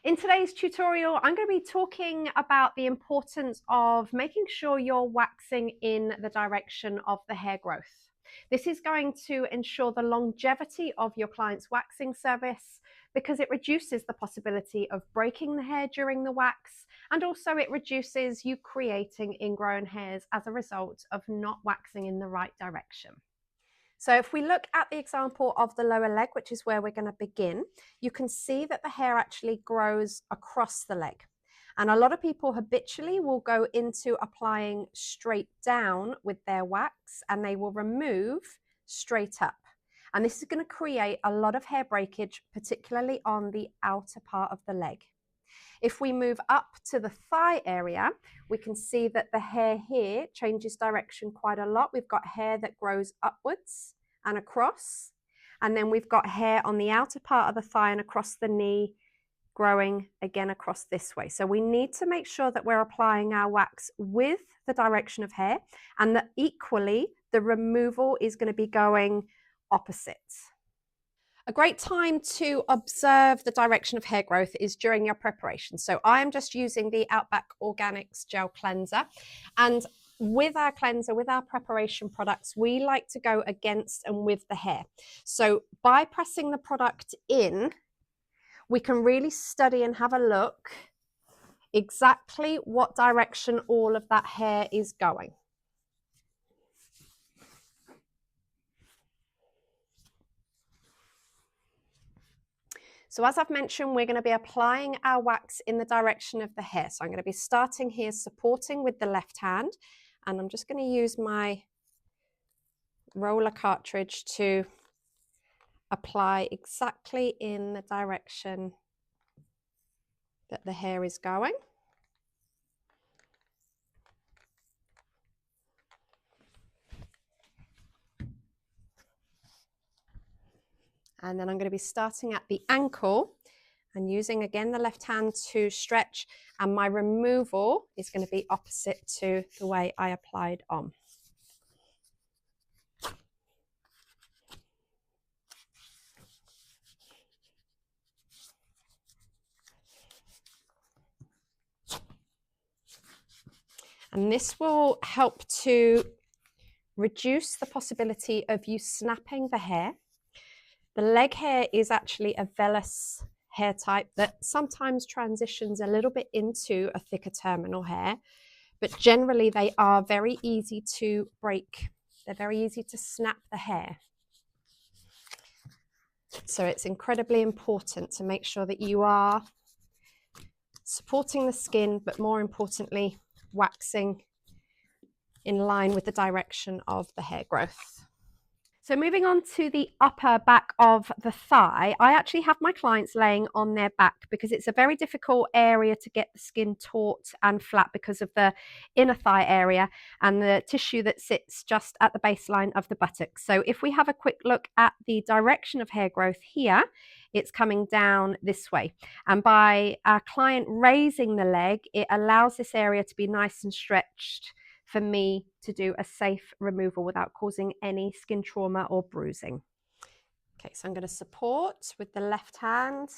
In today's tutorial, I'm going to be talking about the importance of making sure you're waxing in the direction of the hair growth. This is going to ensure the longevity of your client's waxing service because it reduces the possibility of breaking the hair during the wax, and also it reduces you creating ingrown hairs as a result of not waxing in the right direction. So if we look at the example of the lower leg, which is where we're going to begin, you can see that the hair actually grows across the leg. And a lot of people habitually will go into applying straight down with their wax and they will remove straight up. And this is going to create a lot of hair breakage, particularly on the outer part of the leg. If we move up to the thigh area, we can see that the hair here changes direction quite a lot. We've got hair that grows upwards and across, and then we've got hair on the outer part of the thigh and across the knee growing again across this way. So we need to make sure that we're applying our wax with the direction of hair, and that equally the removal is going to be going opposite. A great time to observe the direction of hair growth is during your preparation. So I am just using the Outback Organics Gel Cleanser, and with our cleanser, with our preparation products, we like to go against and with the hair. So by pressing the product in, we can really study and have a look exactly what direction all of that hair is going. So as I've mentioned, we're going to be applying our wax in the direction of the hair. So I'm going to be starting here, supporting with the left hand, and I'm just going to use my roller cartridge to apply exactly in the direction that the hair is going. And then I'm going to be starting at the ankle and using again the left hand to stretch, and my removal is going to be opposite to the way I applied on. And this will help to reduce the possibility of you snapping the hair. The leg hair is actually a vellus hair type that sometimes transitions a little bit into a thicker terminal hair, but generally they are very easy to break. They're very easy to snap the hair. So it's incredibly important to make sure that you are supporting the skin, but more importantly, waxing in line with the direction of the hair growth. So moving on to the upper back of the thigh, I actually have my clients laying on their back because it's a very difficult area to get the skin taut and flat because of the inner thigh area and the tissue that sits just at the baseline of the buttocks. So if we have a quick look at the direction of hair growth here, it's coming down this way. And by our client raising the leg, it allows this area to be nice and stretched for me to do a safe removal without causing any skin trauma or bruising. Okay, so I'm going to support with the left hand.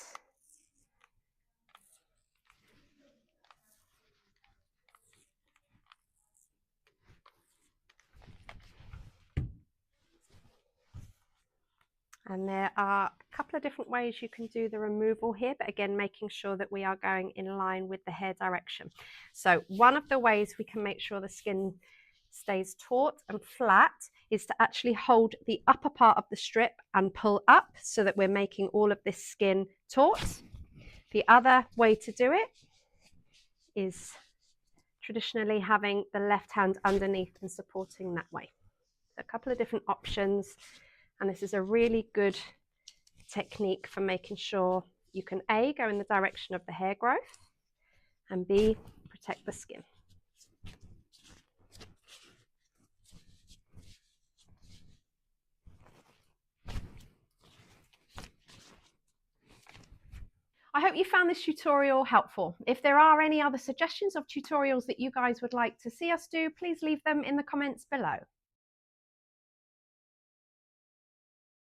And there are a couple of different ways you can do the removal here, but again, making sure that we are going in line with the hair direction. So one of the ways we can make sure the skin stays taut and flat is to actually hold the upper part of the strip and pull up so that we're making all of this skin taut. The other way to do it is traditionally having the left hand underneath and supporting that way. So a couple of different options, and this is a really good technique for making sure you can A, go in the direction of the hair growth, and B, protect the skin. I hope you found this tutorial helpful. If there are any other suggestions of tutorials that you guys would like to see us do, please leave them in the comments below.